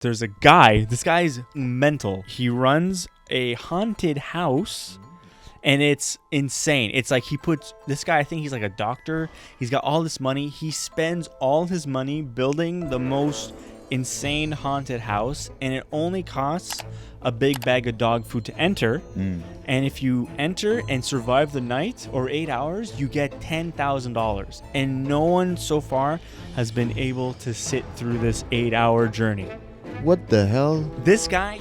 There's a guy. This guy's mental. He runs a haunted house. And it's insane. It's like this guy, I think he's like a doctor. He's got all this money. He spends all his money building the most insane haunted house. And it only costs a big bag of dog food to enter. And if you enter and survive the night or 8 hours, you get $10,000. And no one so far has been able to sit through this 8-hour journey. What the hell? This guy,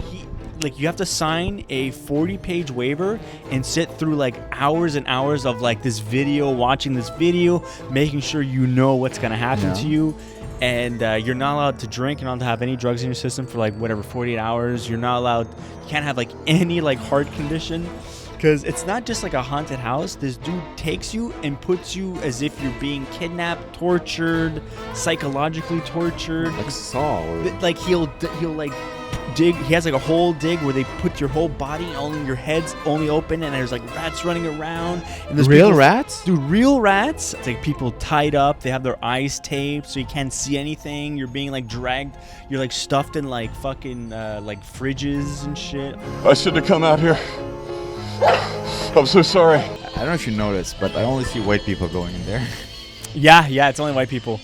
you have to sign a 40-page waiver and sit through like hours and hours of like this video, watching this video, making sure you know what's going to happen to you. And you're not allowed to drink. You're not allowed to have any drugs in your system for like 48 hours. You're not allowed, you can't have like any like heart condition. Because it's not just like a haunted house. This dude takes you and puts you as if you're being kidnapped, tortured, psychologically tortured. Like Saw. Like he'll like dig. He has like a whole dig where they put your whole body, only your head's only open, and there's like rats running around. And there's real rats? Dude, real rats. It's like people tied up. They have their eyes taped so you can't see anything. You're being like dragged. You're like stuffed in like fucking like fridges and shit. I should have come out here. I'm so sorry. I don't know if you noticed, but I only see white people going in there. Yeah, it's only white people.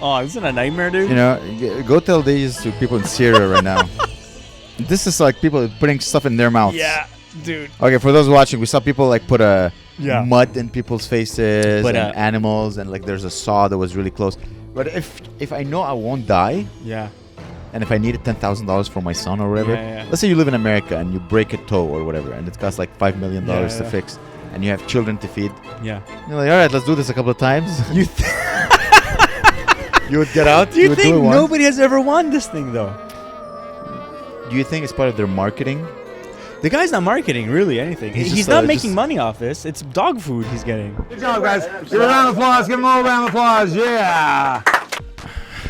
Oh, isn't it a nightmare, dude? You know, go tell these to people in Syria right now. This is like people putting stuff in their mouths. Yeah, dude. Okay, for those watching, we saw people like put mud in people's faces But, and animals, and like there's a saw that was really close. But if I know I won't die, yeah, and if I needed $10,000 for my son or whatever, let's say you live in America and you break a toe or whatever, and it costs like $5 million to fix, and you have children to feed. Yeah. You're like, all right, let's do this a couple of times. You would get out? Do you think nobody has ever won this thing, though? Do you think it's part of their marketing? The guy's not marketing really anything. He's not making money off this. It's dog food he's getting. Good job, guys. Give a round of applause. Give him a round of applause. Yeah.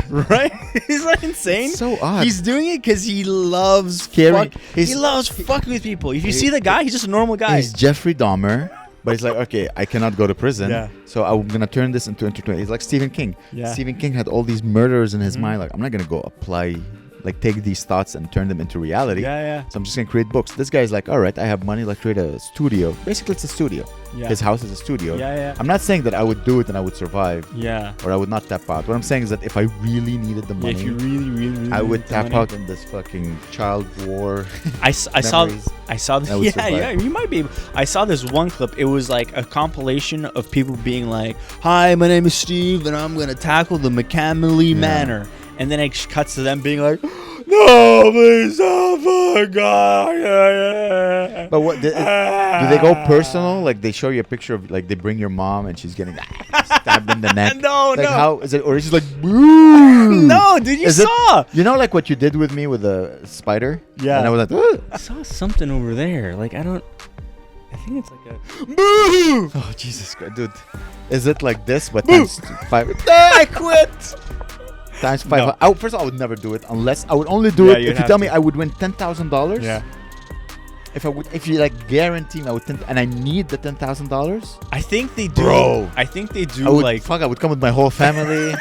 Right? He's like insane. So odd. He's doing it because he loves he loves fucking with people. If you see the guy, he's just a normal guy. He's Jeffrey Dahmer. But he's like, okay, I cannot go to prison, so I'm going to turn this into entertainment. He's like Stephen King. Yeah. Stephen King had all these murders in his mind. Like, I'm not going to go apply, like take these thoughts and turn them into reality. So I'm just going to create books. This guy's like, all right, I have money, like create a studio. Basically, it's a studio. His house is a studio. I'm not saying that I would do it and I would survive. Or I would not tap out. What I'm saying is that if I really needed the money, if you really I would tap out in this fucking child war. I saw this. You might be able. I saw this one clip. It was like a compilation of people being like, "Hi, my name is Steve, and I'm gonna tackle the McKamey Manor." And then it cuts to them being like, "No, please, oh God." But what do they go personal? Like they show you a picture of like they bring your mom and she's getting stabbed in the neck. No. How is it? Or is it like, boo? No, dude, you saw. You know, like what you did with me with the spider. Yeah. And I was like, I saw something over there. Like I think it's like a boo. Oh Jesus Christ, dude! Is it like this? But times 5? I quit. Times 5. No. First of all, I would never do it unless I would only do it if you tell me I would win $10,000. Yeah. If you like guarantee me I would and I need the $10,000. I think they do. Bro. I think they do. I would come with my whole family.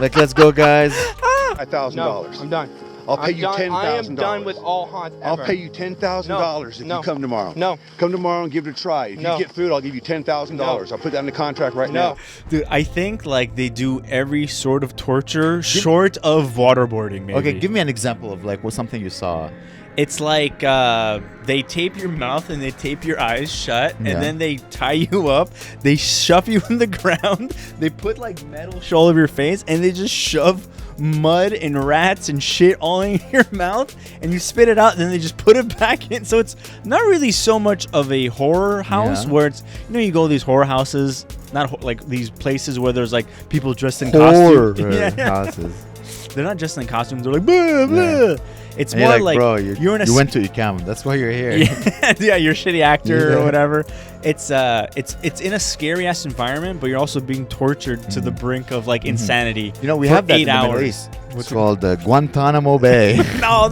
Like, let's go, guys. $1,000. No, I'm done. I'll pay you $10,000. I am done with all haunts ever. I'll pay you $10,000 if you come tomorrow. No. Come tomorrow and give it a try. If you get food, I'll give you $10,000. I'll put that in the contract right now. Dude, I think like they do every sort of torture short of waterboarding, maybe. Okay, give me an example of like something you saw. It's like they tape your mouth and they tape your eyes shut, and then they tie you up. They shove you in the ground. They put like metal all over your face, and they just shove mud and rats and shit all in your mouth, and you spit it out, and then they just put it back in. So it's not really so much of a horror house where it's, you go to these horror houses, not like these places where there's like people dressed in costumes. Houses. They're not just in costumes. They're like blah blah. It's and more like bro, you went to UCAM. That's why you're here. Yeah, you're a shitty actor or whatever. It's in a scary ass environment, but you're also being tortured to the brink of like insanity. We have that 8 in the hours. Middle East. It's called Guantanamo Bay. No,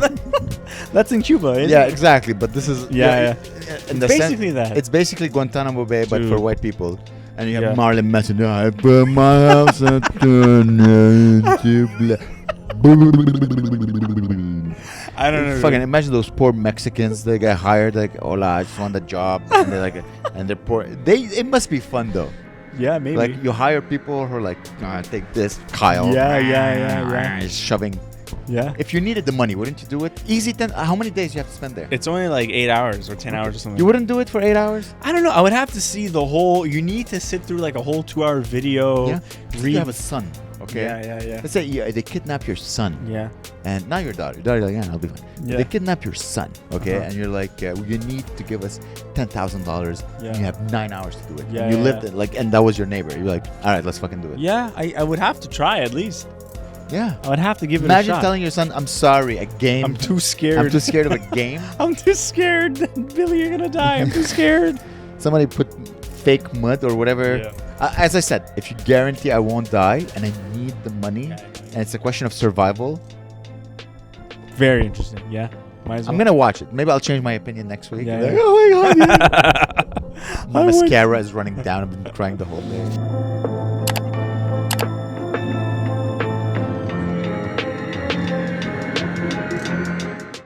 that's in Cuba. Isn't it? Exactly. But this is basically that. It's basically Guantanamo Bay, but for white people. And you have Marlon Manson. I put my house on I don't know. Fucking imagine those poor Mexicans. They get hired like, hola, I just want the job, and they're like, and they're poor. It must be fun though. Yeah, maybe. Like you hire people who are like, take this, Kyle. Yeah. Shoving. Yeah. If you needed the money, wouldn't you do it? Easy 10. How many days you have to spend there? It's only like 8 hours or 10 hours or something. You wouldn't do it for 8 hours? I don't know. I would have to see the whole. You need to sit through like a whole 2-hour video. Yeah. You have a son. Okay. Yeah. Let's say they kidnap your son. Yeah. And not your daughter. Your daughter, like, yeah, I'll be fine. Yeah. They kidnap your son. Okay. Uh-huh. And you're like, you need to give us $10,000. Yeah. And you have 9 hours to do it. Yeah, And you yeah, lived yeah. it, like, and that was your neighbor. You're like, all right, let's fucking do it. Yeah, I would have to try at least. Yeah. I would have to give it a Imagine shot. telling your son, I'm sorry, a game. I'm too scared. I'm too scared of a game. I'm too scared. Billy, you're gonna die. I'm too scared. Somebody put fake mud or whatever. Yeah. As I said, if you guarantee I won't die and I need the money and it's a question of survival, Very interesting. Yeah. Might as well. I'm going to watch it. Maybe I'll change my opinion next week. Yeah, Like, yeah. oh my God. Yeah. My I would- mascara is running down. I've been crying the whole day.